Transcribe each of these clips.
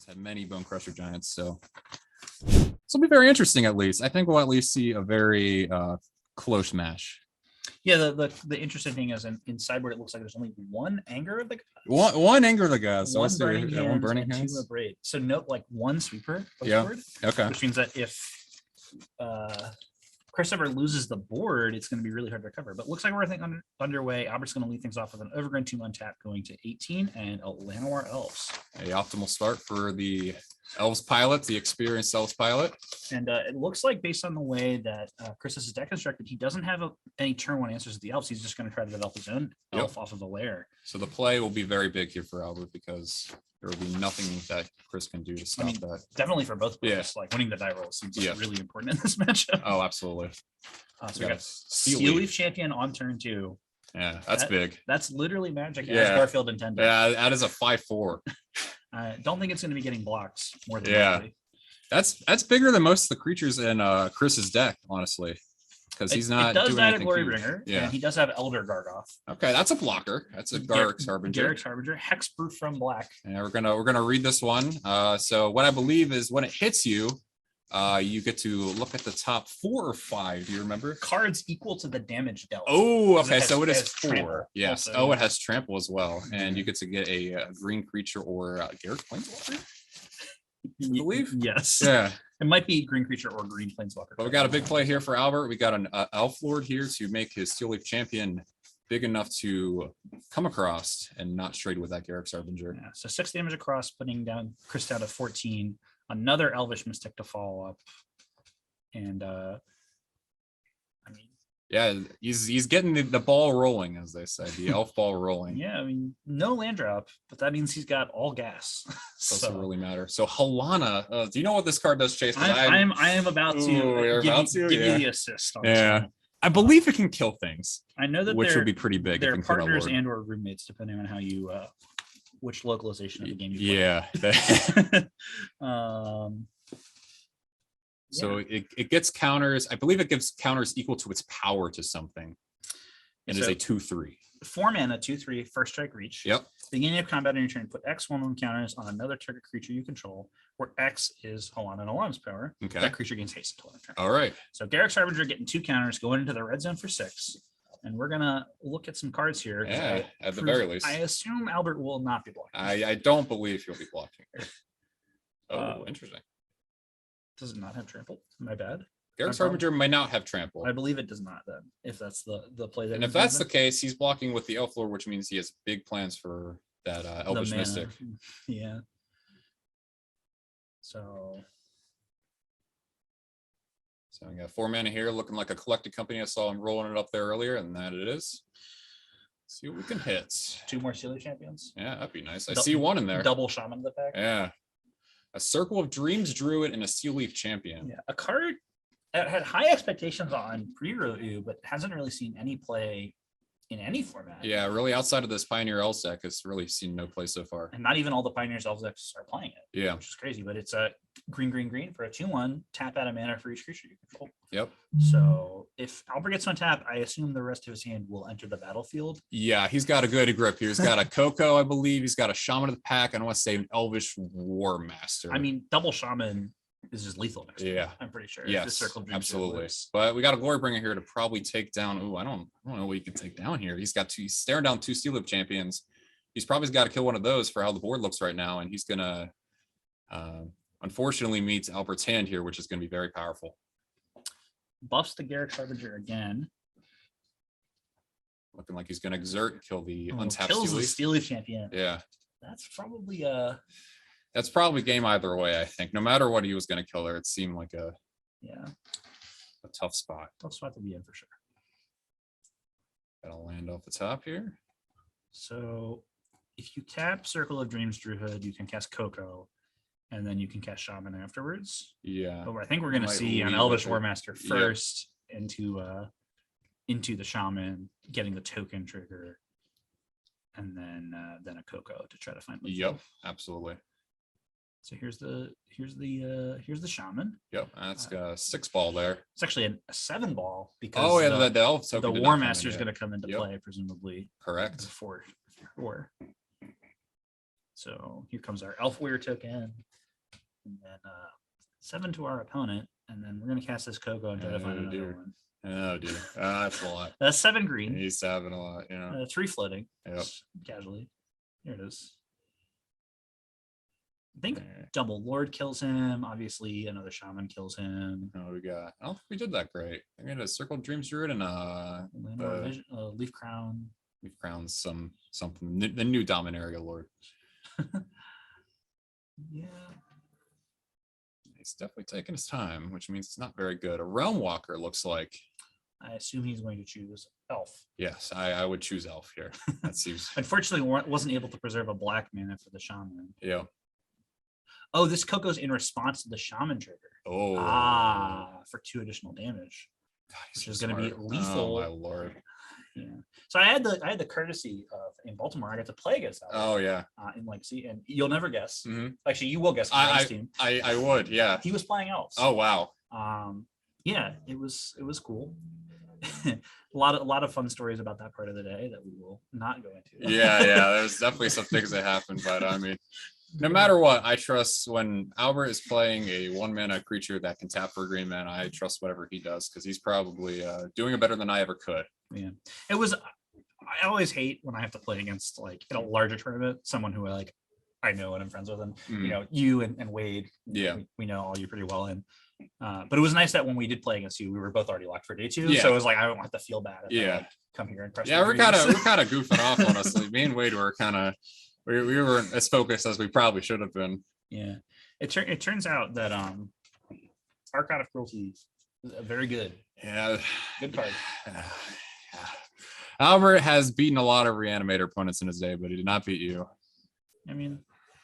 Have many Bone Crusher Giants, so this will be very interesting. At least I think we'll at least see a very close match. Yeah, the interesting thing is in sideboard it looks like there's only one anger of the one anger of the gods. So one burning hands, hands one burning and hands. two abrade. So note like one sweeper. Yeah. Board, okay. Which means that if Christopher loses the board, it's going to be really hard to recover. But looks like we're underway. Albert's going to lead things off with an Overgrown 2 untap going to 18 and a Llanowar Elves. A optimal start for the Elves pilot, the experienced Elves pilot. And it looks like based on the way that Chris's deck constructed, he doesn't have any turn one answers to the Elves. He's just going to try to develop his own elf off of the lair. So the play will be very big here for Albert because there will be nothing that Chris can do to stop that. Definitely for both players. Like winning the die roll seems really important in this matchup. Oh, absolutely. So we got Steel Leaf Champion on turn 2. Yeah, that's big. That's literally magic as Garfield intended. Yeah, that is a 5/4. I don't think it's going to be getting blocks more than likely. That's bigger than most of the creatures in Chris's deck, honestly. Because he's not doing anything anything Glorybringer, and he does have Elder Gargoth. Okay, that's a blocker. That's a Garrick's Harbinger. Garrick's Harbinger, hexproof from black. Yeah, we're gonna read this one. So what I believe is when it hits you, you get to look at the top 4 or 5. Do you remember? Cards equal to the damage dealt. Oh, okay. So it is 4. Trample Yes. also. It has trample as well, and you get to get a green creature or Garrick Planeswalker. I believe. Yes. Yeah. It might be green creature or green planeswalker. But we got a big play here for Albert. We got an Elf Lord here to make his Steel Leaf Champion big enough to come across and not straight with that Garrick's Harbinger. Yeah, so 6 damage across, putting down Chris down to 14. Another Elvish Mystic to follow up. And yeah, he's getting the ball rolling, as they say, the elf ball rolling. Yeah, no land drop, but that means he's got all gas. Doesn't really matter. So Halana, do you know what this card does, Chase? I am about to give you the assist on this one. I believe it can kill things. I know that which would be pretty big. They're partners and or roommates, depending on how you which localization of the game you play. So it gets counters. I believe it gives counters equal to its power to something. And is a 2/3. 4 mana, 2/3, first strike reach. Yep. Beginning of combat on your turn, put X/1/1 counters on another target creature you control, where X is Halana and Alarm's power. Okay. That creature gains haste until end of turn. All right. So Garrick's Harbinger getting 2 counters, going into the red zone for 6. And we're gonna look at some cards here. Yeah, at the very least. I assume Albert will not be blocking. I don't believe he'll be blocking. Oh, interesting. Does it not have trample? My bad. Garrick's Harbinger might not have trample. I believe it does not then, if that's the play that. And if that's the case, he's blocking with the Elf Lord, which means he has big plans for that Elvish Mystic. Yeah. So we got 4 mana here, looking like a collected company. I saw him rolling it up there earlier, and that it is. See what we can hit. 2 more Steel Leaf Champions. Yeah, that'd be nice. I see one in there. Double Shaman in the pack. Yeah. A Circle of Dreams Druid and a Steel Leaf Champion. Yeah, a card that had high expectations on pre-review, but hasn't really seen any play in any format. Yeah, really outside of this Pioneer Elves deck, it's really seen no play so far. And not even all the Pioneers Elves decks are playing it. Yeah. Which is crazy, but it's a green for a 2/1, tap out a mana for each creature you control. Yep. So if Albert gets on tap, I assume the rest of his hand will enter the battlefield. Yeah, he's got a good grip here. He's got a Coco, I believe. He's got a Shaman of the Pack. I don't want to say an Elvish War Master. Double Shaman is just lethal next yeah. turn, I'm pretty sure. Yes, absolutely. But we got a Glorybringer here to probably take down. Ooh, I don't know what he can take down here. He's staring down 2 Steel Leaf Champions. He's probably got to kill one of those for how the board looks right now, and he's gonna unfortunately meet Albert's hand here, which is going to be very powerful. Buffs the Garrick's Harbinger again. Looking like he's going to exert, kill the untapped kills the Steel Leaf Champion. Yeah. That's probably That's probably game either way, I think. No matter what he was going to kill her, it seemed like a tough spot. Tough spot to be in for sure. Gotta land off the top here. So if you tap Circle of Dreams Druid, you can cast Coco, and then you can cast Shaman afterwards. Yeah. But I think we're going to see an Elvish War Master first into the Shaman, getting the token trigger, and then a Coco to try to find. Yep, absolutely. So here's the Shaman. Yep, that's got a 6-ball there. It's actually a 7-ball because the Elf the War Master is going to come into play presumably. Correct. For. So here comes our Elf Warrior token, and then 7 to our opponent, and then we're gonna cast this Coco and try to find another one. Oh dear, that's a lot. That's 7 green. He's having a lot, yeah. 3 floating. Yep. Casually. Here it is. I think double Lord kills him. Obviously, another Shaman kills him. Oh, we got. I don't think we did that great. I got a Circle of Dreams Druid and Leaf Crown. Leaf Crown's something. The new Dominaria Lord. Yeah. He's definitely taking his time, which means it's not very good. A Realm Walker looks like. I assume he's going to choose Elf. Yes, I would choose Elf here. That seems. Unfortunately, wasn't able to preserve a black mana for the Shaman. Yeah. Oh, this Coco's in response to the Shaman trigger. Oh. For 2 additional damage, which so is going to be smart. lethal. Oh my lord. Yeah. So I had the courtesy of in Baltimore. I got to play against that. Oh yeah. In Legacy, and you'll never guess. Mm-hmm. Actually, you will guess. I would. Yeah. He was playing Elves. Oh wow. Yeah, it was cool. a lot of fun stories about that part of the day that we will not go into. Yeah. There's definitely some things that happen, but I mean, no matter what, I trust when Albert is playing a 1-mana creature that can tap for a green mana. I trust whatever he does because he's probably doing it better than I ever could. Yeah, it was. I always hate when I have to play against, like, in a larger tournament, someone who I know and I'm friends with, and you and Wade. Yeah, we know all you pretty well, and but it was nice that when we did play against you, we were both already locked for day 2. Yeah. So it was like I don't have to feel bad. If I, come here and press. Yeah, we're kind of goofing off, honestly. Me and Wade were kind of. We weren't as focused as we probably should have been. Yeah, it turns out that Archive of Cruelty is very good. Yeah, good card. Albert has beaten a lot of Reanimator opponents in his day, but he did not beat you. I mean,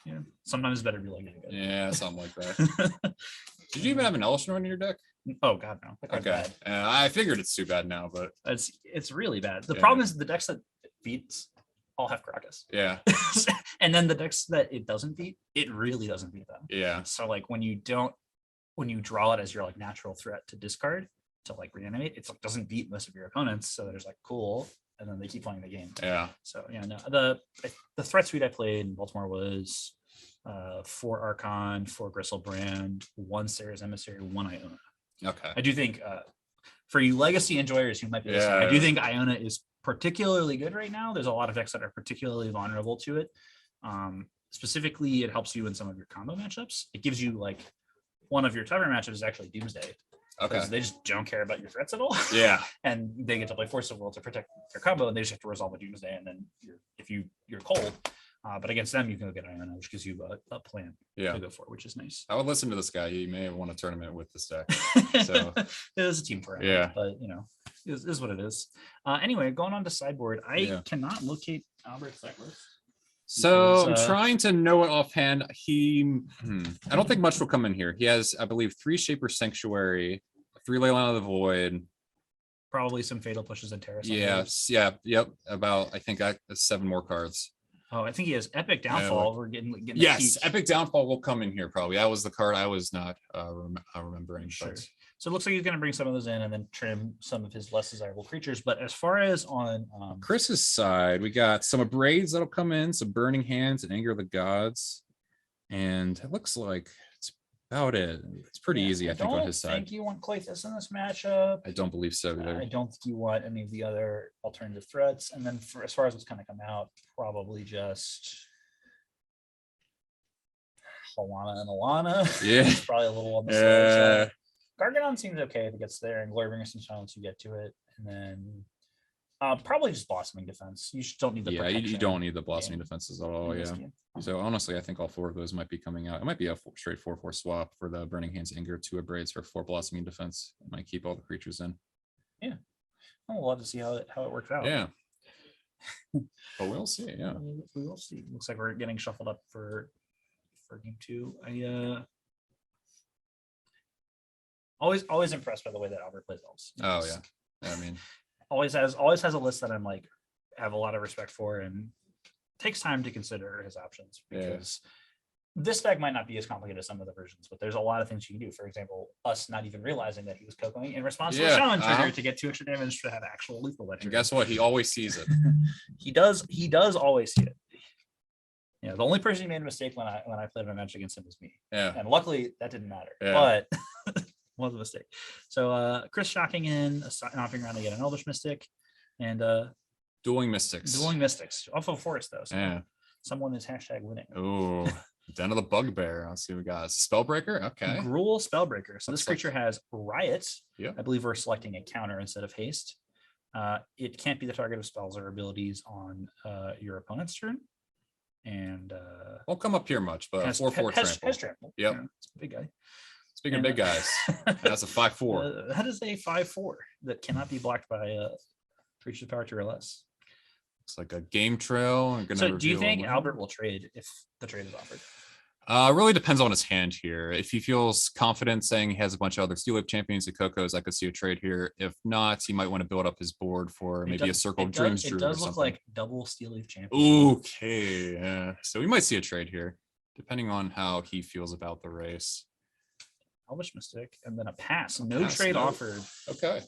yeah, sometimes it's better to be like good. Yeah, something like that. Did you even have an Elshnorn in your deck? Oh god, no. Okay, I figured it's too bad now, but it's really bad. The problem is the decks that beats all have Krakus. Yeah. And then the decks that it doesn't beat, it really doesn't beat them. Yeah. So like when you draw it as your like natural threat to discard to like reanimate, it doesn't beat most of your opponents. So there's like cool, and then they keep playing the game. Yeah. So yeah, no, the threat suite I played in Baltimore was 4 Archon, 4 Gristlebrand, 1 Sarah's Emissary, 1 Iona. Okay. I do think for you Legacy enjoyers who might be listening, I do think Iona is particularly good right now. There's a lot of decks that are particularly vulnerable to it. Specifically, it helps you in some of your combo matchups. It gives you like one of your tougher matchups is actually Doomsday. Okay. They just don't care about your threats at all. Yeah. And they get to play Force of Will to protect their combo, and they just have to resolve a Doomsday. And then you're cold. But against them, you can go get Iona, which gives you a plan to go for, which is nice. I would listen to this guy. He may have won a tournament with this deck. So it was a team for him. Yeah. But it is what it is. Anyway, going on to sideboard, I cannot locate Albert's deck list. So I'm trying to know it offhand. I don't think much will come in here. He has, I believe, 3 Shaper Sanctuary, 3 Leyline of the Void. Probably some Fatal Pushes and Terrace. Yes. Yeah. Yep. About, I think 7 more cards. Oh, I think he has Epic Downfall. We're getting yes, Epic Downfall will come in here probably. That was the card I was not remembering. Sure. But... So it looks like he's going to bring some of those in and then trim some of his less desirable creatures. But as far as on Chris's side, we got some Abrades that'll come in, some Burning Hands and Anger of the Gods. And it looks like it's about it. It's pretty easy, I think, on his side. I don't think you want Claythus in this matchup. I don't believe so either. I don't think you want any of the other alternative threats. And then as far as what's going to come out, probably just Alana and Alana. Yeah. It's probably a little on the slow side. Gargadon seems okay if it gets there, and Glorybringer seems fine once you get to it. And then probably just Blossoming Defense. You just don't need the protection. You don't need the Blossoming Defenses at all. Yeah. So honestly, I think all 4 of those might be coming out. It might be a straight 4/4 swap for the Burning Hands, Anger, 2 Abrades for 4 Blossoming Defense. It might keep all the creatures in. Yeah. I'll love to see how it works out. Yeah. But we'll see. Yeah. We will see. Looks like we're getting shuffled up for game 2. Always impressed by the way that Albert plays Elves. Oh yeah. I mean, always has a list that I'm like have a lot of respect for, and takes time to consider his options, because this deck might not be as complicated as some of the versions, but there's a lot of things you can do. For example, us not even realizing that he was cocoing in response to the Shaman trigger to get 2 extra damage to have actual lethal. And guess what? He always sees it. He does always see it. Yeah, the only person who made a mistake when I played my match against him was me. Yeah. And luckily that didn't matter. Yeah. But was a mistake. So Chris shocking in, hopping around to get an Elvish Mystic, and Dueling Mystics. Off of Forest though. So Yeah. someone is #winning. Oh, Den of the Bugbear. Let's see what we got. Spellbreaker. Okay. Gruul Spellbreaker. So Let's this creature has Riot. Yeah. I believe we're selecting a counter instead of haste. It can't be the target of spells or abilities on your opponent's turn. And won't come up here much, but 4/4 trample. Has trample. Yep. Yeah, it's a big guy. Speaking of big guys, that's a 5/4. That is a 5/4 that cannot be blocked by creature power 2 or less. It's like a game trail. So do you think Albert will trade if the trade is offered? Really depends on his hand here. If he feels confident saying he has a bunch of other Steel Whip champions and Cocos, I could see a trade here. If not, he might want to build up his board for maybe a Circle of Dreams Druid. It does look like double Steel Leaf champions. Okay, yeah. So we might see a trade here, depending on how he feels about the race. Elvish Mystic, and then a pass. No trade offered. Okay.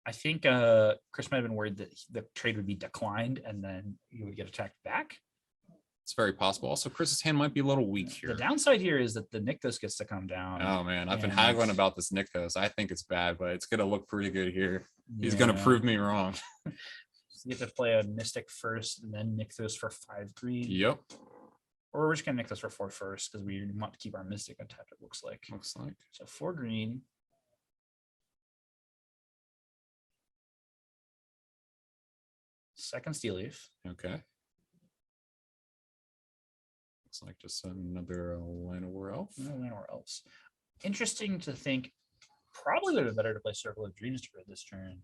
I think Chris might have been worried that the trade would be declined and then you would get attacked back. It's very possible. Also, Chris's hand might be a little weak here. The downside here is that the Nykthos gets to come down. Oh man, I've been haggling about this Nykthos. I think it's bad, but it's gonna look pretty good here. He's Yeah. gonna prove me wrong. You get to play a Mystic first and then Nykthos for 5 green. Yep. Or we're just gonna Nykthos for 4 first because we want to keep our Mystic untapped, it looks like. Looks like. So 4 green. Second Steel Leaf. Okay. Looks like just another Llanowar Elf. No Llanowar Elves. Interesting to think. Probably would have been better to play Circle of Dreams Druid this turn.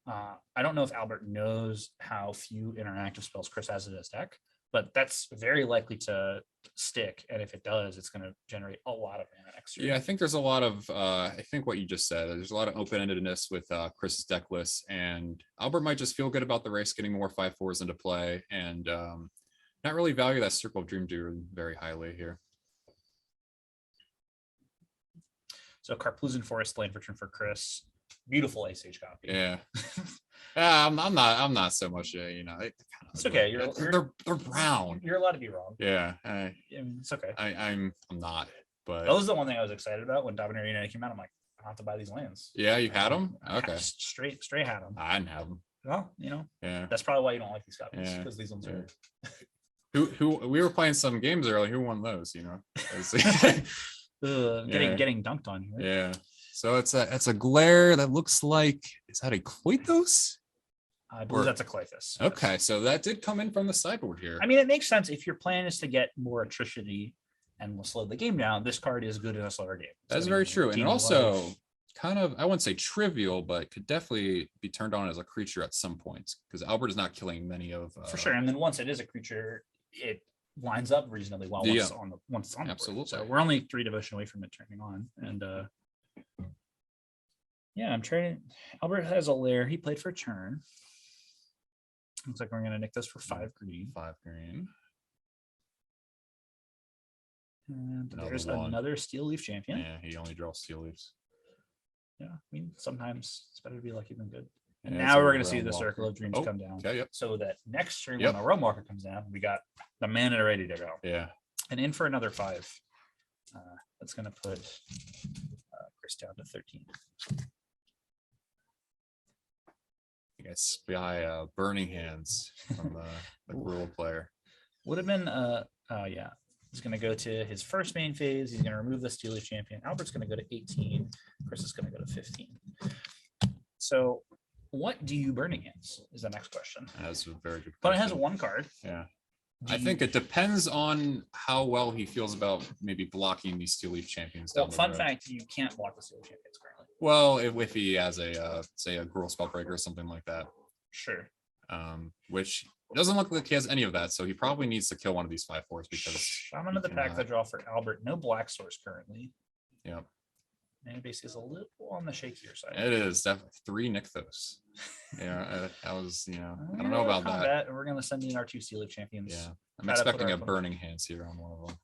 I don't know if Albert knows how few interactive spells Chris has in his deck, but that's very likely to stick. And if it does, it's going to generate a lot of mana extra. Yeah, I think there's a lot of, I think what you just said, there's a lot of open-endedness with Chris's deck list, and Albert might just feel good about the race getting more 5/4s into play and not really value that Circle of Dream Druid very highly here. So Carplusan Forest land return for Chris. Beautiful Ice Age copy. Yeah. I'm not so much It's okay. They're brown. You're allowed to be wrong. Yeah. I mean, it's okay. I'm not, but that was the one thing I was excited about when Dominator United came out. I'm like, I don't have to buy these lands. Yeah, you had them? Okay. Straight had them. I didn't have them. Well, Yeah. that's probably why you don't like these copies, Yeah. because these ones are Who we were playing some games earlier. Who won those? getting dunked on here. Yeah. So it's a glare that looks like, is that a Kloithos? I believe that's a Clythus. Okay, so that did come in from the sideboard here. I mean, it makes sense if your plan is to get more attrition and will slow the game down. This card is good in a slower game. That's very true, and also kind of, I wouldn't say trivial, but could definitely be turned on as a creature at some points because Albert is not killing many of. For sure, and then once it is a creature, it lines up reasonably well once it's on the absolutely. Board. So we're only 3 devotion away from it turning on, and yeah, I'm trying. Albert has a lair. He played for a turn. Looks like we're gonna nick this for 5 green. 5 green. And there's another Steel Leaf champion. Yeah, he only draws Steel Leaves. Yeah, I mean sometimes it's better to be lucky than good. And Yeah, now we're gonna see the Circle of Dreams come down. Okay, yep. So that next turn when the Realm Walker comes down, we got the mana ready to go. Yeah. And in for another 5. That's gonna put Chris down to 13. You guys spy Burning Hands from the Gruul player. Would have been yeah. He's gonna go to his first main phase. He's gonna remove the Steel Leaf champion. Albert's gonna go to 18. Chris is gonna go to 15. So what do you Burning Hands is the next question. That's a very good question. But it has 1 card. Yeah. I think it depends on how well he feels about maybe blocking these Steel Leaf champions. Well, fun fact, you can't block the Steel Leaf champions currently. Well, if he has a say a Gruul Spellbreaker or something like that. Sure. Which doesn't look like he has any of that, so he probably needs to kill one of these 5/4s because Shaman of the Pack the draw for Albert. No black source currently. Yep. And base is a little on the shakier side. It is definitely 3 Nykthos. Yeah, I was, I don't know about that. We're gonna send in our 2 Steel Leaf champions. Yeah, I'm expecting a Burning Hands here on one of them.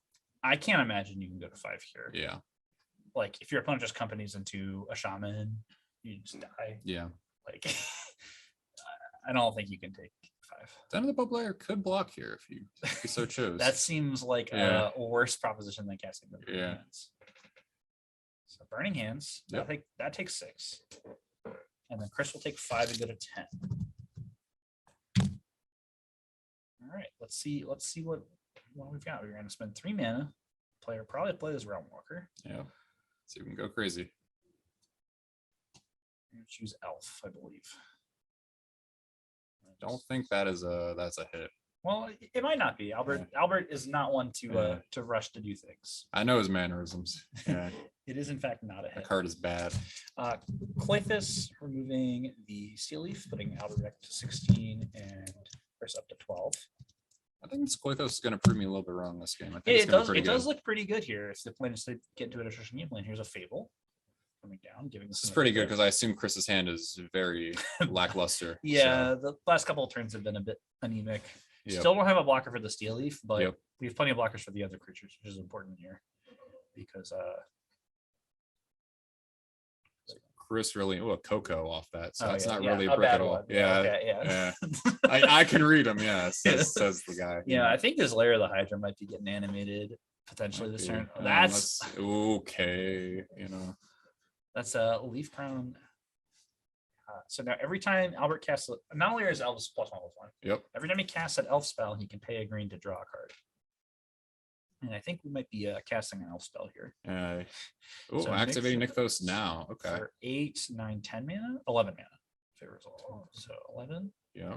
I can't imagine you can go to 5 here. Yeah. Like if your opponent just companies into a shaman, you just die. Yeah. Like I don't think you can take Den of the Bubble could block here if you so chose. That seems like Yeah. a worse proposition than casting the Burning Yeah. Hands. So Burning Hands, Yep. that takes 6. And then Chris will take 5 and go to 10. All right, let's see what we've got. We're going to spend 3 mana. Player probably play this Realm Walker. Yeah. See if we can go crazy. Choose Elf, I believe. Don't think that's a hit. Well, it might not be. Albert is not one to rush to do things. I know his mannerisms. Yeah. It is in fact not a The hit. card is bad. Claythus removing the Steel Leaf, putting Albert back to 16 and Chris up to 12. I think this Koithos is going to prove me a little bit wrong this game. I think It does look pretty good here. If the plan is to get into an attrition game plan, here's a Fable coming down, giving This is pretty good because I assume Chris's hand is very lackluster. Yeah, So, the last couple of turns have been a bit anemic. Yep. Still don't have a blocker for the Steel Leaf, but Yep. we have plenty of blockers for the other creatures, which is important here because Chris really a Coco off that, so oh, that's yeah, not yeah, really a a brick bad at all. one. Yeah, Okay, yeah. I can read him. Yeah, says the guy. Yeah, I think this Lair of the Hydra might be getting animated potentially this turn. That's okay. You know, that's a Leaf Crown. So now every time Albert casts, not only is Elves +1/+1, yep. every time he casts an Elf spell, he can pay a green to draw a card. And I think we might be casting an Elf spell here. So activating Nykthos now. Okay. For 8, 9, 10 mana, 11 mana. Favors all. So 11. Yeah.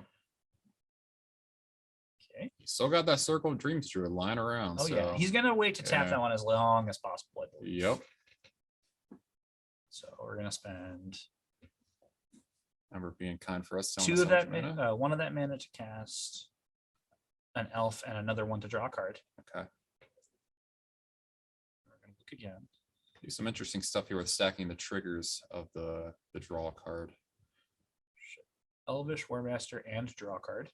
Okay. He's still got that Circle of Dreams Druid lying around. Oh so, yeah, he's gonna wait to tap yeah. that one as long as possible, I believe. Yep. So we're gonna spend Remember being kind for us. 2 of that mana, 1 of that mana to cast an Elf and another one to draw a card. Okay. We're gonna look again. Do some interesting stuff here with stacking the triggers of the draw card. Elvish, War Master, and draw card.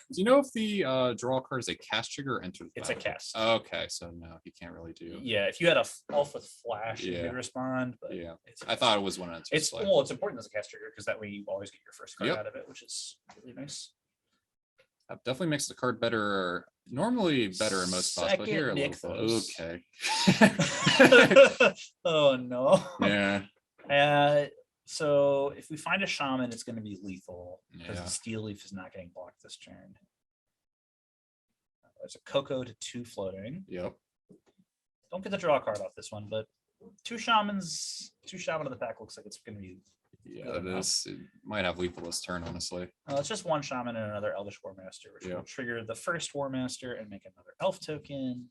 Do you know if the draw card is a cast trigger or enter? It's a cast. Okay, so no, he can't really do. Yeah, if you had a Elf with Flash, you Yeah. could respond. But Yeah, it's I thought it was one of the it's well, it's important as a cast trigger because that way you always get your first card Yep. out of it, which is really nice. That definitely makes the card better. Normally better in most spots, but here a little. Nykthos. Okay. Oh no. Yeah. So if we find a shaman, it's going to be lethal because Yeah. the Steel Leaf is not getting blocked this turn. There's a Coco to 2 floating. Yep. Don't get the draw card off this one, but 2 shamans, 2 shaman of the pack looks like it's going to be. Yeah, it might have lethal this turn, honestly. It's just 1 shaman and another Elvish War Master, which will trigger the first War Master and make another Elf token.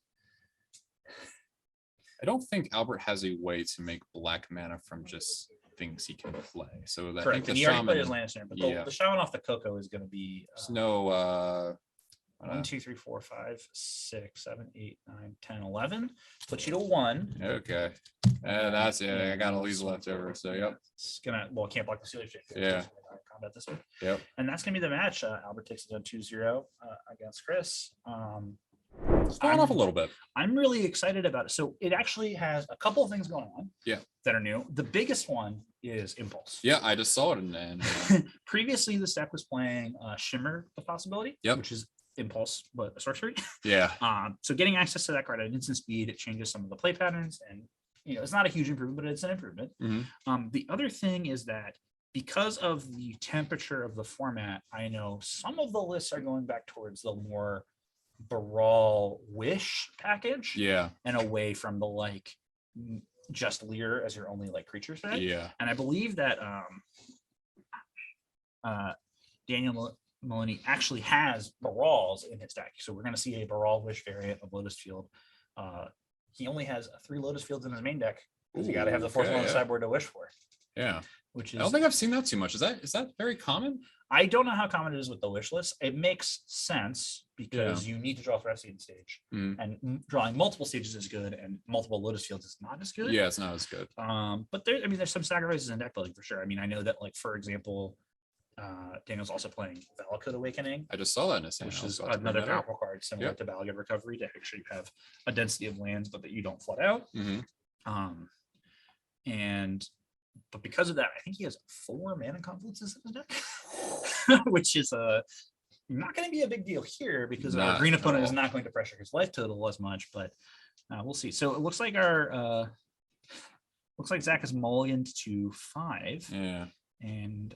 I don't think Albert has a way to make black mana from just things he can play. So that I think the He already shaman. played his land center, but the shaman off the Coco is going to be. There's no. 1, 2, 3, 4, 5, 6, 7, 8, 9, 10, 11. Put you to 1. Okay. That's it. I got all these left over. So yep. It's gonna can't block the Steel Leaf. Yeah. Combat this one. Yep. And that's gonna be the match. Albert takes it on 2-0 against Chris. Starting off a little bit. I'm really excited about it. So it actually has a couple of things going on. Yeah. That are new. The biggest one is Impulse. Yeah, I just saw it and Previously the deck was playing Shimmer the Possibility, which is Impulse, but a sorcery. Yeah. So getting access to that card at instant speed, it changes some of the play patterns, and it's not a huge improvement, but it's an improvement. Mm-hmm. The other thing is that because of the temperature of the format, I know some of the lists are going back towards the more Baral Wish package. Yeah. And away from the just Lear as your only creature set. Yeah. And I believe that Daniel Maloney actually has Barals in his deck. So we're going to see a Baral Wish variant of Lotus Field. He only has 3 Lotus Fields in his main deck. You got to have the 4th one on the sideboard to wish for. Yeah. Which is, I don't think I've seen that too much. Is that very common? I don't know how common it is with the wish list. It makes sense because you need to draw throughout the stage, and drawing multiple stages is good, and multiple Lotus Fields is not as good. Yeah, it's not as good. But there's some sacrifices in deck building for sure. I know that for example, Daniel's also playing Valakut Awakening. I just saw that in his hand. Which is another powerful card similar to Valakut Recovery to make sure you have a density of lands, but that you don't flood out. Mm-hmm. And But because of that, I think he has 4 mana confluences in his deck, which is not going to be a big deal here because our green opponent is not going to pressure his life total as much, but we'll see. So it looks like Zach is mulliganed to 5. Yeah. And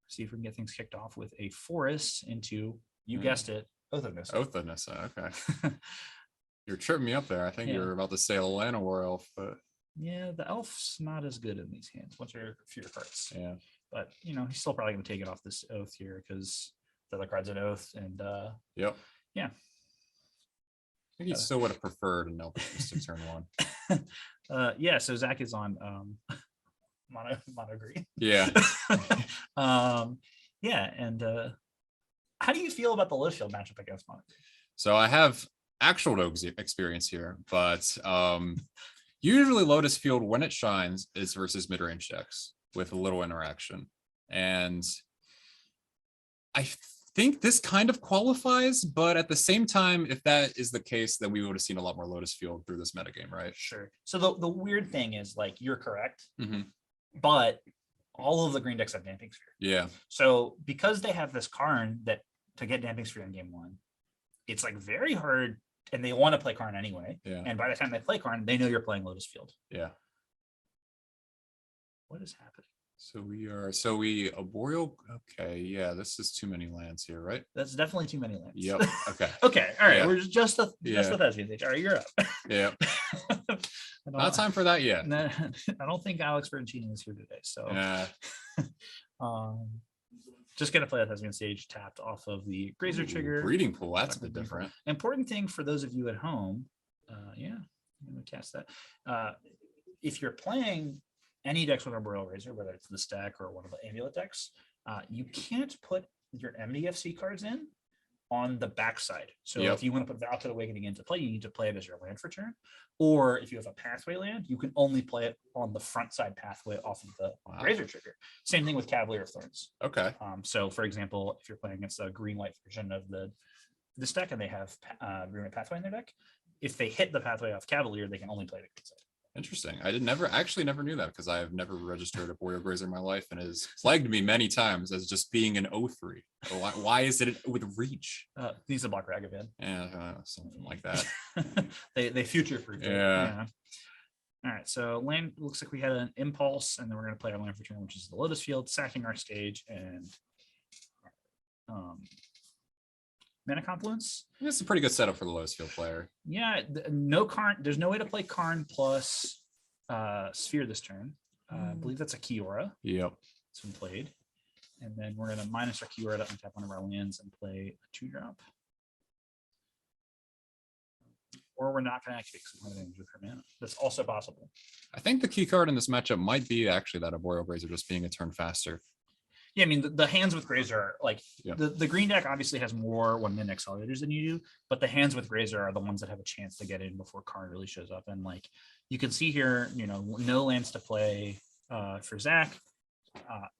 see if we can get things kicked off with a forest into, you guessed it, Oath of Nissa. Oath of Nissa, okay. You're tripping me up there. I think you're about to say Atlanta War Elf, but yeah, the elf's not as good in these hands once you're fewer cards. Yeah. But he's still probably gonna take it off this oath here because the other card's an oath and yep. Yeah. I think he still would have preferred an Elf to turn 1. Yeah, so Zach is on mono green. Yeah. Yeah, and how do you feel about the Lotus Field matchup against mono green? So I have actual experience here, but usually Lotus Field, when it shines, is versus mid-range decks with a little interaction. And I think this kind of qualifies, but at the same time, if that is the case, then we would have seen a lot more Lotus Field through this metagame, right? Sure. So the weird thing is, like, you're correct, but all of the green decks have Damping Sphere. Yeah. So because they have this Karn that to get Damping Sphere in game 1, it's like very hard, and they want to play Karn anyway. Yeah. And by the time they play Karn, they know you're playing Lotus Field. Yeah. What is happening? So we Arboreal. Okay, yeah, this is too many lands here, right? That's definitely too many lands. Yep. Okay. Okay. All right. Yeah. We're just the Thespian stage. All right, you're up. Yeah. Not time for that yet. No, I don't think Alex Bertini is here today. So yeah. Just gonna play a Thespian stage tapped off of the Grazer trigger. Breeding Pool. That's a bit different. Important thing for those of you at home. Yeah, I'm gonna cast that. If you're playing any decks with Arboreal Razor, whether it's this deck or one of the Amulet decks, you can't put your MDFC cards in on the backside. So if you want to put Valakut Awakening into play, you need to play it as your land for turn. Or if you have a pathway land, you can only play it on the front side pathway off of the Razor trigger. Same thing with Cavalier of Thorns. Okay. So for example, if you're playing against a green-white version of this deck and they have green-white pathway in their deck, if they hit the pathway off Cavalier, they can only play the green side. Interesting. I never knew that because I have never registered a Warrior Grazer in my life, and it has plagued me many times as just being an O3. Why is it with reach? Needs to block Ragavan. Yeah, something like that. they future proof. Yeah. All right. So land looks like we had an impulse, and then we're going to play our land for turn, which is the Lotus Field, sacking our stage and mana confluence. This is a pretty good setup for the Lotus Field player. Yeah, no Karn. There's no way to play Karn plus Sphere this turn. I believe that's a Kiora. Yep. It's been played. And then we're going to minus our Kiora to untap one of our lands and play a 2-drop. Or we're not going to activate some damage with her mana. That's also possible. I think the key card in this matchup might be actually that Arboreal Razor just being a turn faster. Yeah, I mean, the hands with Grazer are like the green deck obviously has more 1-min accelerators than you do, but the hands with Grazer are the ones that have a chance to get in before Karn really shows up. And like you can see here, no lands to play for Zach.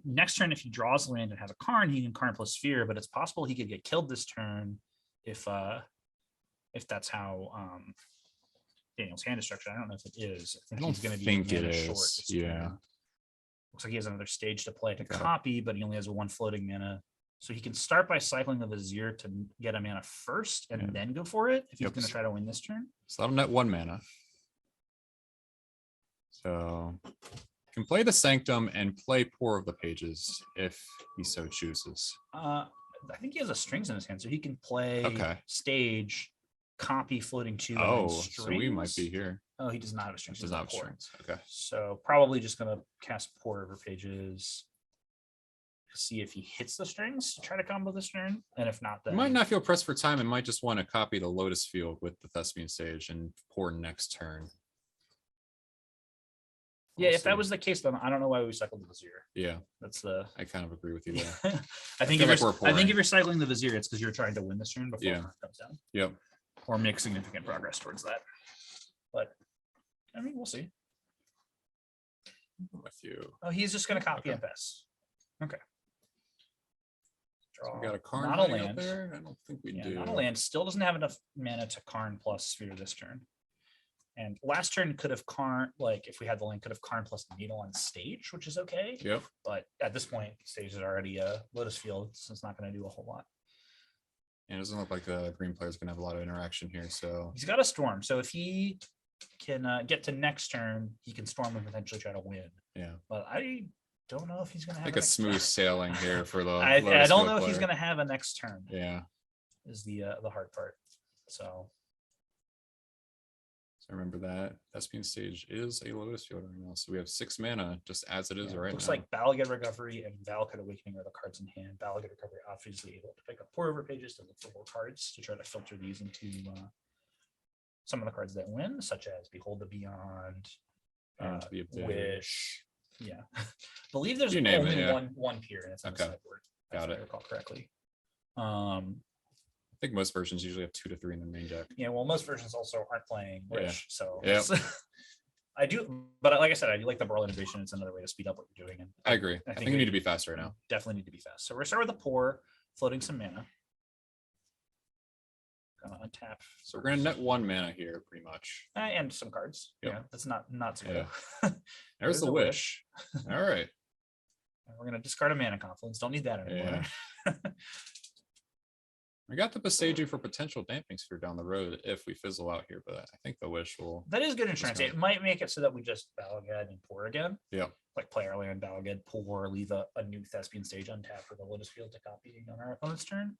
Next turn, if he draws land and has a Karn, he can Karn plus Sphere, but it's possible he could get killed this turn if that's how Daniel's hand is structured. I don't know if it is. I think he's going to be it short. Yeah. Looks like he has another stage to play to copy, but he only has 1 floating mana. So he can start by cycling the Vizier to get a mana first and then go for it if he's going to try to win this turn. So that'll net 1 mana. So can play the Sanctum and play Pour of the Pages if he so chooses. I think he has a strings in his hand, so he can play stage, copy floating 2. So we might be here. Oh, he does not have a strings. Does not have strings. Okay. So probably just going to cast Pour over Pages. See if he hits the strings to try to combo this turn, and if not, then he might not feel pressed for time and might just want to copy the Lotus Field with the Thespian Sage and Pour next turn. Yeah, if that was the case, then I don't know why we cycled the Vizier. Yeah, I kind of agree with you there. I think if you're cycling the Vizier, it's because you're trying to win this turn before it comes down. Yep. Or make significant progress towards that. But I mean, we'll see. I'm with you. Oh, he's just going to copy and pass. Okay. So we got a Karn not a land there. I don't think we do. Not a land. Still doesn't have enough mana to Karn plus Sphere this turn. And last turn could have Karn, like if we had the link, could have Karn plus Needle on stage, which is okay. Yep. But at this point, stage is already a Lotus Field, so it's not going to do a whole lot. And it doesn't look like the green player's gonna have a lot of interaction here. So He's got a Storm, so if he can get to next turn, he can Storm and potentially try to win. yeah, But I don't know if he's going to I have think a smooth sailing here for the. I Lotus don't Field know if he's player. going to have a next turn. Yeah. Is the hard part. So Remember that Thespian stage is a Lotus Field right now. So we have 6 mana just as it is right looks now. like Balagad Recovery and Valakut Awakening are the cards in hand. Balagad Recovery obviously able to pick up pour over pages to look for more cards to try to filter these into some of the cards that win, such as Behold the Beyond, And the Abyss. Wish. Yeah, believe there's You name only it, yeah. one peer, and it's on the Okay. sideboard. Got if it. I recall correctly. I think most versions usually have 2 to 3 in the main deck. Yeah, well, most versions also aren't playing Wish, so Yep. I do, but like I said, I do like the Brawl innovation. It's another way to speed up what you're doing. And I agree. I think we they need to be faster right now. definitely need to be fast. So we're gonna start with the pour, floating some mana. Gonna untap. So we're gonna net 1 mana here, pretty much. And some cards. Yep. Yeah, that's not so Yeah. good. There's the a Wish. All right. And we're gonna discard a Mana Confluence. Don't need that anymore. I got the Besage for potential damping sphere down the road if we fizzle out here, but I think the Wish will. That is good insurance. Discard. It might make it so that we just Balagad and pour again. Yeah. Like play our land, Balagad, pour, leave a new Thespian stage untapped for the Lotus Field to copy on our opponent's turn.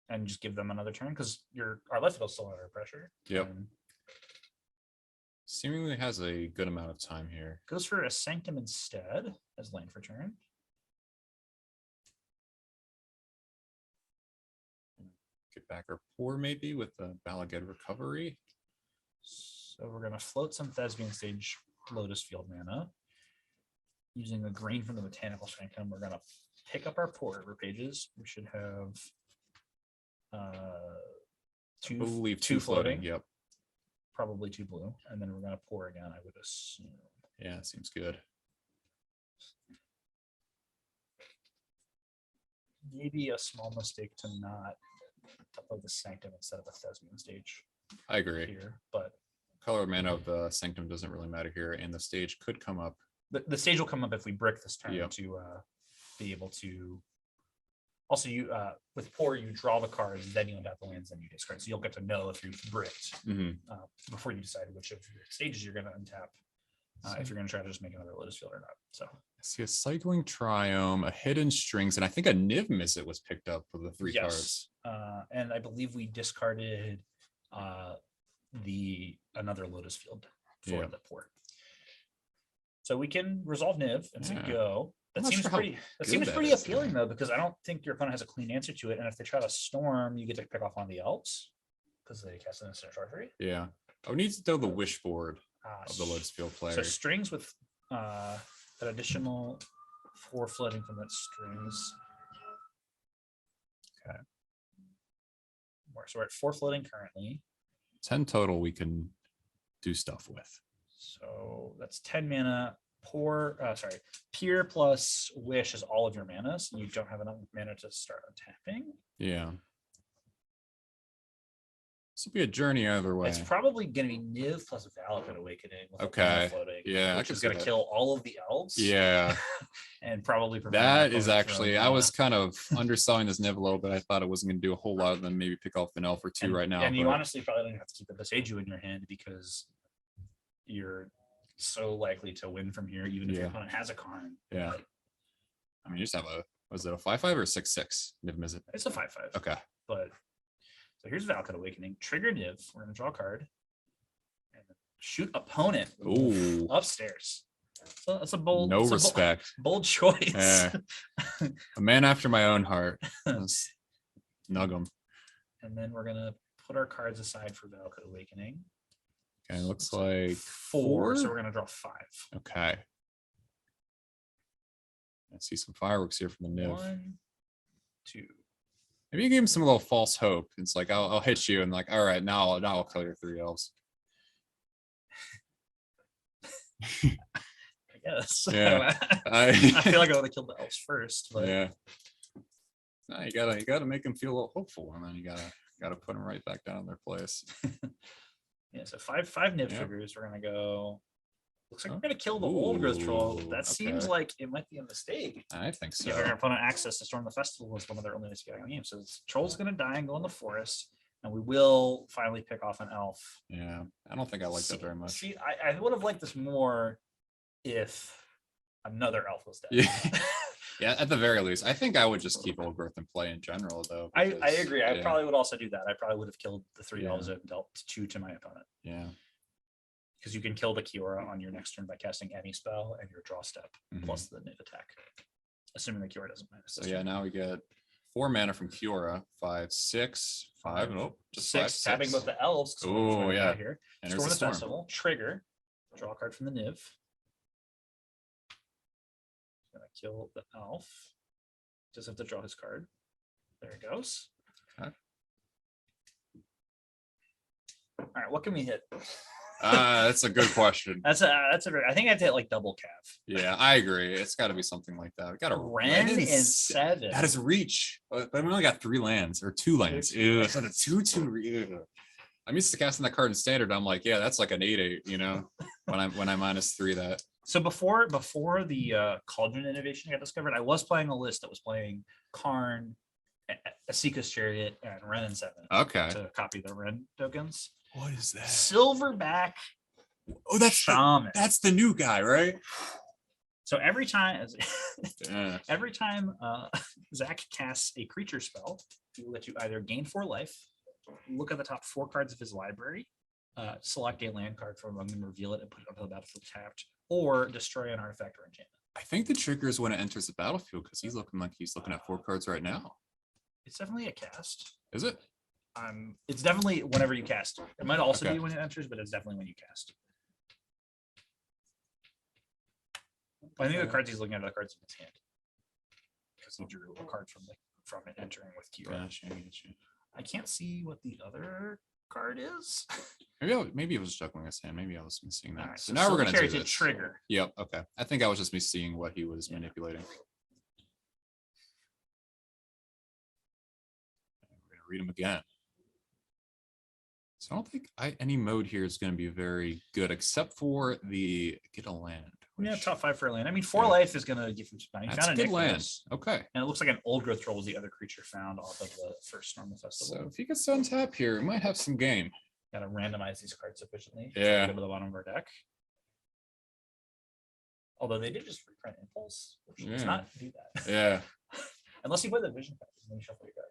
And just give them another turn because our left field's still under pressure. Yep. And Seemingly has a good amount of time here. goes for a Sanctum instead as land for turn. Get back our pour maybe with the Balagad Recovery. So we're gonna float some Thespian stage Lotus Field mana. Using the green from the Botanical Sanctum, we're gonna pick up our pour over pages. We should have I two believe two 2 floating. floating. Yep. probably 2 blue, and then we're gonna pour again, I would assume. Yeah, seems good. Maybe a small mistake to not play the Sanctum instead of a Thespian stage I agree. here, but Color mana of the Sanctum doesn't really matter here, and the stage could come up. the stage will come up if we brick this turn Yep. to be able to. Also, you with pour, you draw the cards, then you untap the lands, then you discard. So you'll get to know if you've bricked before you decide which of your stages you're going to untap. If you're going to try to just make another Lotus Field or not. So I see a Cycling Triome, a Hidden Strings, and I think a Niv Mizzet was picked up for the 3 cards. And I believe we discarded another Lotus Field for the port. So we can resolve Niv and say Yeah. go. I'm That not seems sure how pretty. That good seems that pretty is, appealing though. though, because I don't think your opponent has a clean answer to it. And if they try to storm, you get to pick off on the Elves because they cast an instant sorcery. Yeah. Oh, needs to throw the Wish board of the S- Lotus Field player. So strings with an additional 4 floating from that strings. Okay. So we're at 4 floating currently. 10 total we can do stuff with. So that's 10 mana. Peer plus Wish is all of your mana. So you don't have enough mana to start tapping. Yeah. This will be a journey either way. It's probably going to be Niv plus Valakut Awakening. With Okay. mana floating, Yeah, I which can is see going to that. kill all of the elves. Yeah. And probably prevent That your is opponent actually, from, I was kind of underselling this Niv a little bit. I thought it wasn't going to do a whole lot of them, maybe pick off an elf or 2 and, right now. And you but honestly probably don't have to keep the Besaju in your hand because you're so likely to win from here, even if your Yeah. opponent has a Karn. Yeah. Like, I mean, you just have was it a 5/5 or 6/6 Niv Mizzet? it's a 5/5. Okay. But so here's Valakut Awakening. Trigger Niv. We're gonna draw a card. And shoot opponent. Ooh. Upstairs. So that's a bold. No it's a respect. bold choice. Yeah. A man after my own heart. Just nug him. And then we're gonna put our cards aside for Valakut Awakening. Okay, looks like 4. So 4. we're gonna draw 5. Okay. I see some fireworks here from the Niv. 1, 2. Maybe you give him some little false hope. It's like I'll hit you and like, all right, now I'll kill your 3 elves. I guess. Yeah. I feel like I would have killed the elves first, but Yeah. No, you gotta make them feel a little hopeful, and then you gotta put them right back down in their place. Yeah, so five Niv triggers. We're gonna go. Looks like we're gonna kill the old growth troll. That seems like it might be a mistake. I think so. Giving our opponent access to Storm the Festival was one of their only ways to get on game. So this troll's gonna die and go in the forest, and we will finally pick off an elf. Yeah, I don't think I like that very much. See, I would have liked this more if another elf was dead. Yeah. Yeah, at the very least. I think I would just keep old growth in play in general, though. I agree. I probably would also do that. I probably would have killed the 3 elves and dealt 2 to my opponent. Yeah. Because you can kill the Kiora on your next turn by casting any spell and your draw step plus the Niv attack. Assuming the Kiora doesn't minus. So yeah, now we get 4 mana from Kiora. 5, 6, 5. Nope, just 6. 5, Tapping 6. both the elves. Oh yeah. Here. And Storm there's the the storm. Festival. Trigger. Draw a card from the Niv. Gonna kill the elf. Just have to draw his card. There it goes. Okay. All right, what can we hit? That's a good question. That's a I think I have to hit like double calf. Yeah, I agree. It's got to be something like that. We got a Ren and 7. That is reach, but we only got 3 lands or 2 lands. Ew, it's not a 2/2. Ew. I'm used to casting that card in standard. I'm like, yeah, that's like an 8/8. You know, when I -3 that. So before the Cauldron innovation got discovered, I was playing a list that was playing Karn, Asika's Chariot, and Ren and 7. Okay. To copy the Ren tokens. What is that? Silverback. Oh, that's Shaman. That's the new guy, right? So every time, Yeah. every time Zach casts a creature spell, he will let you either gain 4 life, look at the top 4 cards of his library, select a land card from among them, reveal it, and put it onto the battlefield tapped, or destroy an artifact or enchantment. I think the trigger is when it enters the battlefield because he's looking like he's looking at 4 cards right now. It's definitely a cast. Is it? It's definitely whenever you cast. It might also be when it enters, but it's definitely when you cast. I think the cards he's looking at are the cards in his hand because he drew a card from it entering with Kiora. Gotcha, gotcha. I can't see what the other card is. Maybe it was juggling his hand. Maybe I was missing that. Right, so now we're gonna do to this. trigger. Yep. Okay. I think I was just seeing what he was manipulating. We're gonna read him again. So I don't think any mode here is going to be very good, except for the get a land. Yeah, top 5 for a land. I mean, 4 life is going to give him some money. That's Found a a good land. Nicholas, Okay. and it looks like an old growth troll was the other creature found off of the first Storm the Festival. So if he gets untap here, we might have some game. Got to randomize these cards sufficiently. Yeah. To go to the bottom of our deck. Although they did just reprint Impulse, which does not do that. Yeah. Unless you play the vision card, then you shuffle your card.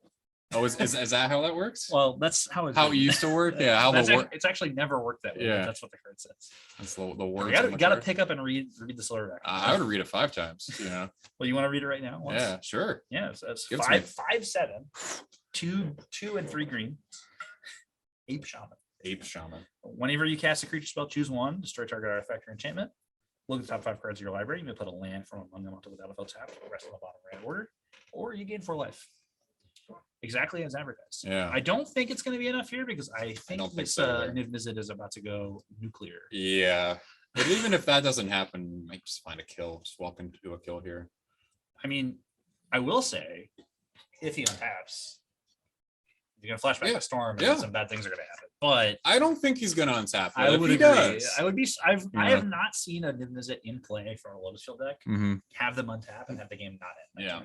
Oh, is that how that works? Well, that's how How it used to work? Yeah. How the work? It's actually never worked that way. Yeah. That's what the card says. That's the words. You got to pick up and read the Silverback. I would read it 5 times. You know. Well, you want to read it right now? Once? Yeah. Sure. Yeah. So that's Give it to me. 5/7, 2 and 3 green. Ape Shaman. Ape Shaman. Whenever you cast a creature spell, choose 1, destroy target artifact or enchantment. Look at the top 5 cards of your library. You may put a land from among them onto the battlefield tapped, the rest on the bottom right order, or you gain 4 life. Exactly as advertised. Yeah. I don't think it's going to be enough here because I think this so Niv Mizzet is about to go nuclear. Yeah. But even if that doesn't happen, you might just find a kill. Just walk into a kill here. I mean, I will say, if he untaps, you're going to flashback the storm and some bad things are going to happen. But I don't think he's going to untap. I would agree. Does, I would be. I have not seen a Niv Mizzet in play for a Lotus Field deck have them untap and have the game not end. Yeah.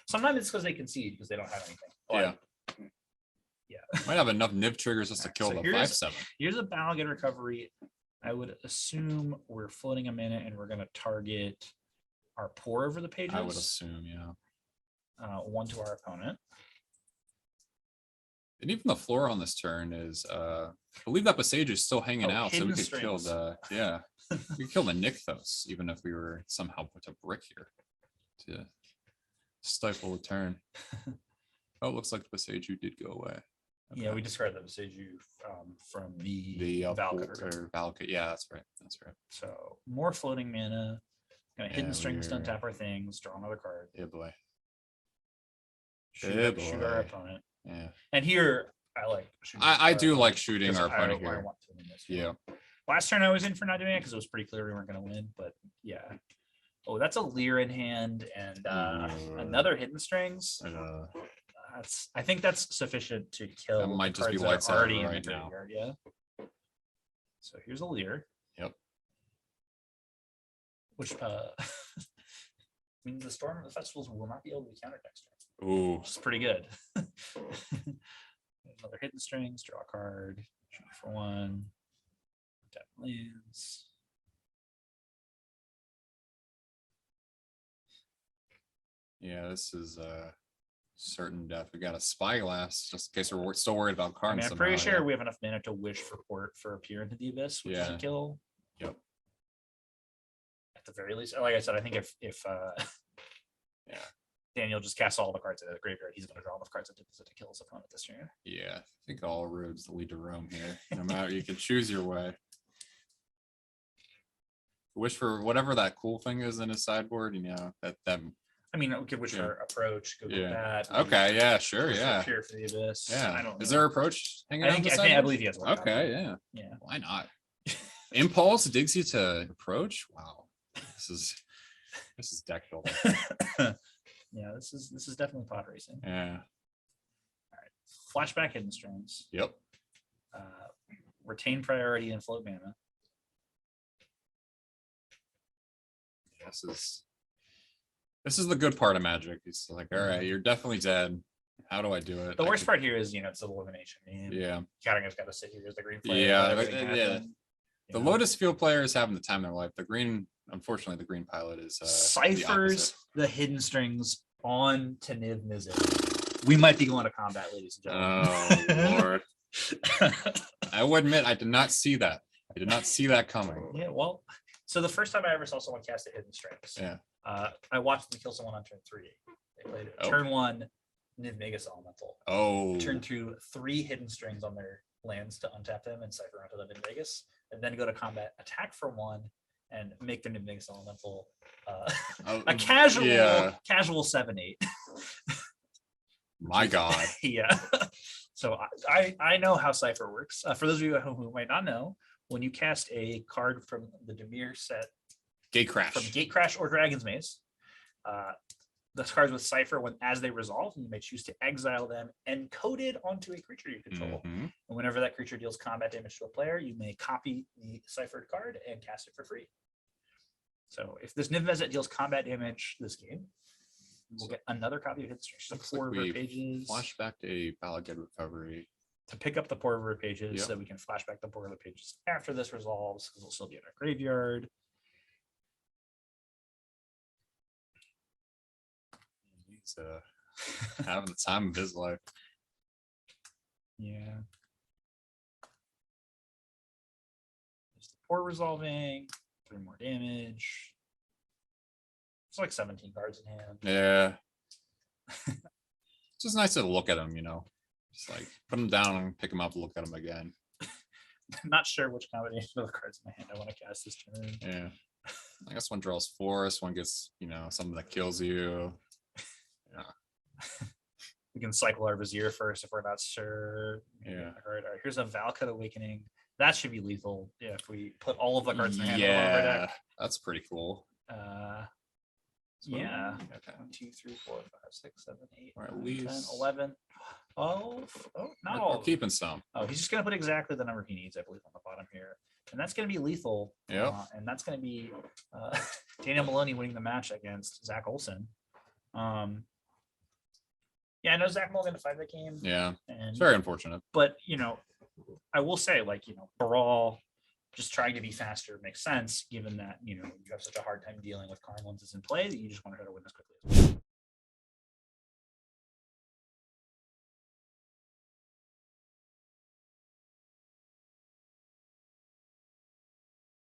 Sometimes it's because they concede because they don't have anything. But, yeah. Might have enough Niv triggers just to kill the 5/7. Here's a Balgate recovery. I would assume we're floating a mana and we're going to target our pour over the pages. I would assume, yeah. 1 to our opponent. And even the floor on this turn is, I believe that Besage is still hanging out, so we could kill the, we could kill the Nykthos, even if we were somehow put a brick here to stifle the turn. Oh, it looks like the Besage did go away. Okay. Yeah, we discarded the Besage from the Valakut. Yeah, that's right. That's right. So more floating mana. Gonna hidden strings, don't tap our things, draw another card. Yeah, boy. Shoot our opponent. Yeah. And here I like shooting. I do like shooting our opponent here. I want to win this. Yeah. Last turn I was in for not doing it because it was pretty clear we weren't going to win. But yeah. Oh, that's a Leer in hand and another hidden strings. I think that's sufficient to kill. That might just be lights out right now. Yeah. So here's a Lear. Yep. Which means the Storm of the Festivals will not be able to be countered next turn. Ooh. Which is pretty good. Another hidden strings, draw a card, shoot for 1. Tap lands. Yeah, this is certain death. We got a Spyglass, just in case we're still worried about I cards. mean, I'm pretty sure we have enough mana to wish for port for Peer into the Abyss, which is a kill. Yep. At the very least, like I said, I think if yeah, Daniel just casts all the cards in the graveyard, he's going to draw enough cards to kill his opponent this turn. Yeah, I think all roads lead to Rome here. No matter, you can choose your way. Wish for whatever that cool thing is in his sideboard. You know that. I mean, we could wish for approach. Go with that. Okay. Yeah. Sure. Yeah. Peer for the Abyss. Yeah. I don't know. Is there approach hanging out? I believe he has one. Okay. Yeah. Yeah. Why not? Impulse digs you to approach. Wow. This is deck building. Yeah. This is definitely pod racing. Yeah. All right. Flashback hidden strings. Yep. Retain priority and float mana. This is the good part of Magic. It's like, all right, you're definitely dead. How do I do it? The worst part here is, it's elimination. Yeah. Kattinger's got to sit here as the green player. Yeah. The Lotus Field player is having the time of their life. The green, unfortunately, the green pilot is ciphers the hidden strings on to Niv Mizzet. We might be going to combat, ladies and gentlemen. Oh Lord. I will admit, I did not see that. I did not see that coming. Yeah, well, so the first time I ever saw someone cast a hidden strings, I watched them kill someone on turn 3. They played it. Turn 1, Niv Magus Elemental. Oh. Turn 2, 3 hidden strings on their lands to untap them and cipher onto them in Vegas, and then go to combat, attack for 1, and make their Niv Magus Elemental a casual 7/8. My God. Yeah. So I know how Cipher works. For those of you at home who might not know, when you cast a card from the Dimir set, Gatecrash. From Gatecrash or Dragon's Maze, those cards with Cipher, as they resolve, you may choose to exile them encoded onto a creature you control. Mm-hmm. And whenever that creature deals combat damage to a player, you may copy the ciphered card and cast it for free. So if this Niv Mizzet deals combat damage this game, we'll get another copy of Hidden Strings. So 4 river pages. Flashback to a Balaged Recovery. To pick up the 4 river pages, so we can flashback the 4 river pages after this resolves, because we'll still be in our graveyard. He's having the time of his life. Yeah. There's the 4 resolving, 3 more damage. It's like 17 cards in hand. Yeah. It's just nice to look at them, Just like put them down and pick them up and look at them again. I'm not sure which combination of the cards in my hand I want to cast this turn. Yeah. I guess one draws forest, one gets, something that kills you. Yeah. We can cycle our Vizier first if we're not sure. Yeah. All right. Here's a Valakut Awakening. That should be lethal. Yeah, if we put all of the cards in the hand. Yeah, that's pretty cool. Yeah. Okay. 1, 2, 3, 4, 5, 6, 7, 8, Or at 9, least 10, 11. Oh no. We're keeping some. Oh, he's just gonna put exactly the number he needs, I believe, on the bottom here. And that's gonna be lethal. Yeah. And that's gonna be Daniel Maloney winning the match against Zach Olson. Yeah, I know Zach Mulligan to fight that game. Yeah. And It's very unfortunate. But I will say, Baral just trying to be faster makes sense, given that you have such a hard time dealing with Karn once it's in play, that you just want to try to win as quickly as possible.